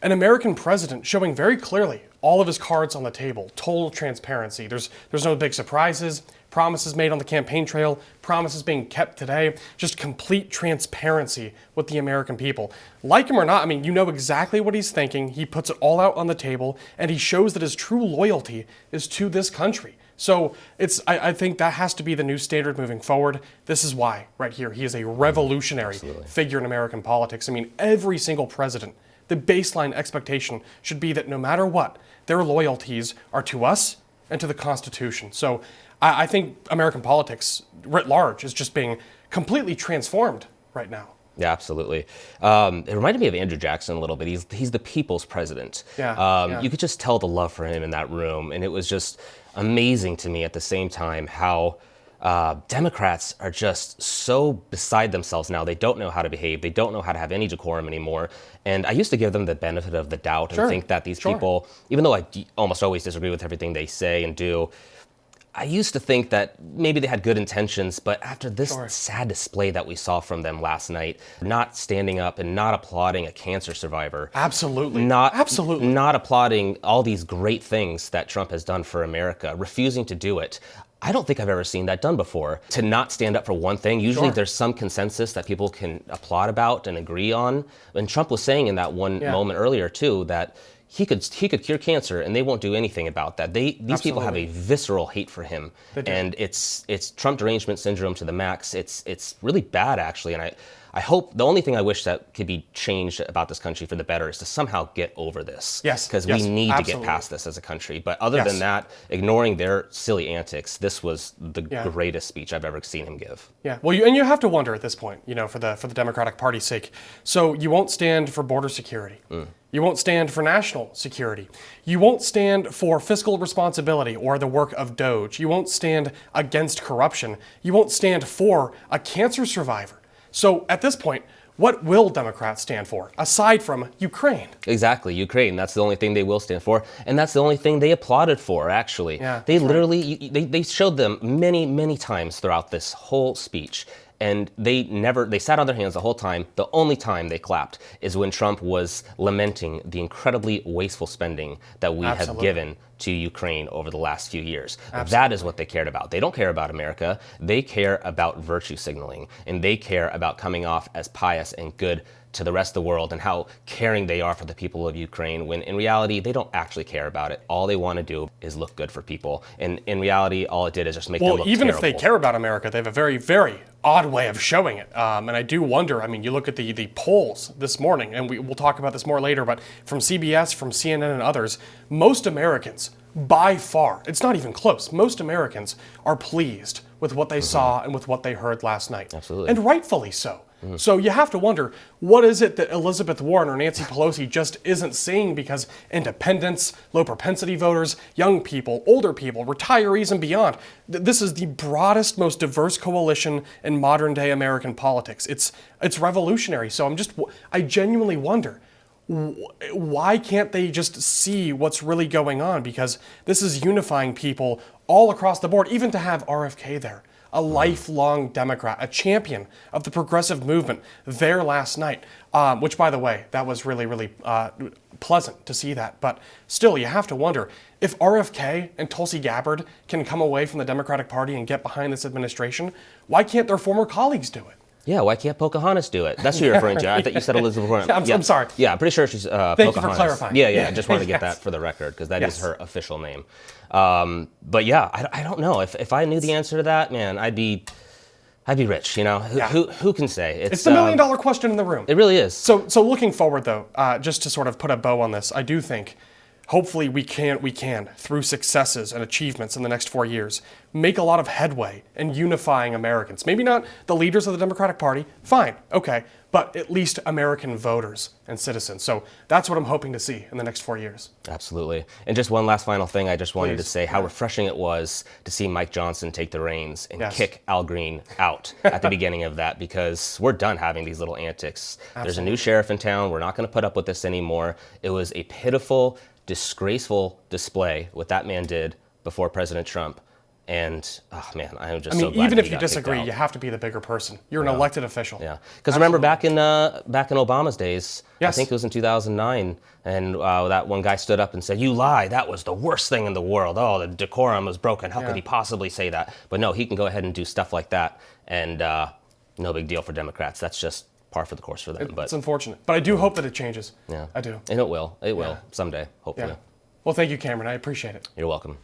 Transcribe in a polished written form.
an American president showing very clearly all of his cards on the table, total transparency. There's no big surprises, promises made on the campaign trail, promises being kept today, just complete transparency with the American people. Like him or not, I mean, you know exactly what he's thinking. He puts it all out on the table, and he shows that his true loyalty is to this country. So I think that has to be the new standard moving forward. This is why, right here, he is a revolutionary figure in American politics. I mean, every single president, the baseline expectation should be that no matter what, their loyalties are to us and to the Constitution. So I think American politics writ large is just being completely transformed right now. Yeah, absolutely. It reminded me of Andrew Jackson a little bit. He's the people's president. Yeah. You could just tell the love for him in that room, and it was just amazing to me at the same time how Democrats are just so beside themselves now. They don't know how to behave. They don't know how to have any decorum anymore. And I used to give them the benefit of the doubt and think that these people, even though I almost always disagree with everything they say and do, I used to think that maybe they had good intentions, but after this sad display that we saw from them last night, not standing up and not applauding a cancer survivor. Absolutely. Not applauding all these great things that Trump has done for America, refusing to do it. I don't think I've ever seen that done before. To not stand up for one thing, usually there's some consensus that people can applaud about and agree on. And Trump was saying in that one moment earlier too, that he could cure cancer and they won't do anything about that. These people have a visceral hate for him, and it's Trump derangement syndrome to the max. It's really bad actually, and I hope the only thing I wish that could be changed about this country for the better is to somehow get over this. Yes, because we need to get past this as a country. But other than that, ignoring their silly antics, this was the greatest speech I've ever seen him give. Yeah, well, you have to wonder at this point, for the Democratic Party's sake. So you won't stand for border security. You won't stand for national security. You won't stand for fiscal responsibility or the work of DOGE. You won't stand against corruption. You won't stand for a cancer survivor. So at this point, what will Democrats stand for, aside from Ukraine? Exactly, Ukraine. That's the only thing they will stand for, and that's the only thing they applauded for, actually. Yeah, they literally, they showed them many, many times throughout this whole speech, and they sat on their hands the whole time. The only time they clapped is when Trump was lamenting the incredibly wasteful spending that we have given to Ukraine over the last few years. That is what they cared about. They don't care about America. They care about virtue signaling, and they care about coming off as pious and good to the rest of the world and how caring they are for the people of Ukraine, when in reality, they don't actually care about it. All they want to do is look good for people. And in reality, all it did is just make them look even terrible. If they care about America, they have a very, very odd way of showing it. And I do wonder, I mean, you look at the polls this morning, and we'll talk about this more later, but from CBS, from CNN and others, most Americans, by far, it's not even close, most Americans are pleased with what they saw and with what they heard last night. Absolutely. And rightfully so. So you have to wonder, what is it that Elizabeth Warren or Nancy Pelosi just isn't seeing, because independents, low propensity voters, young people, older people, retirees and beyond, this is the broadest, most diverse coalition in modern day American politics. It's revolutionary. So I genuinely wonder, why can't they just see what's really going on? Because this is unifying people all across the board, even to have RFK there. A lifelong Democrat, a champion of the progressive movement there last night, which, by the way, that was really, really pleasant to see that. But still, you have to wonder, if RFK and Tulsi Gabbard can come away from the Democratic Party and get behind this administration, why can't their former colleagues do it? Yeah, why can't Pocahontas do it? That's who you're referring to. I thought you said Elizabeth Warren. I'm sorry. Yeah, I'm pretty sure she's Pocahontas. Thank you for clarifying. Yeah, I just wanted to get that for the record, because that is her official name. But yeah, I don't know. If I knew the answer to that, man, I'd be rich, Who can say? It's the $1 million question in the room. It really is. So looking forward, though, just to sort of put a bow on this, I do think, hopefully we can, through successes and achievements in the next 4 years, make a lot of headway in unifying Americans. Maybe not the leaders of the Democratic Party, fine, okay, but at least American voters and citizens. So that's what I'm hoping to see in the next 4 years. Absolutely. And just one last final thing, I just wanted to say how refreshing it was to see Mike Johnson take the reins and kick Al Green out at the beginning of that, because we're done having these little antics. There's a new sheriff in town. We're not going to put up with this anymore. It was a pitiful, disgraceful display what that man did before President Trump. And oh man, I'm just I mean, so glad even that if he you got kicked disagree, out. you have to be the bigger person. You're an elected official. Yeah, because remember back in Obama's days, I Yes. think it was in 2009, and that one guy stood up and said, "You lie! That was the worst thing in the world. Oh, the decorum was broken. How could he possibly say that?" But no, he can go ahead and do stuff like that, and no big deal for Democrats. That's just par for the course for them. But It's unfortunate. But I do hope that it changes. yeah, I do. and it will. It will someday, hopefully. Yeah. Well, thank you, Cameron. I appreciate it. You're welcome.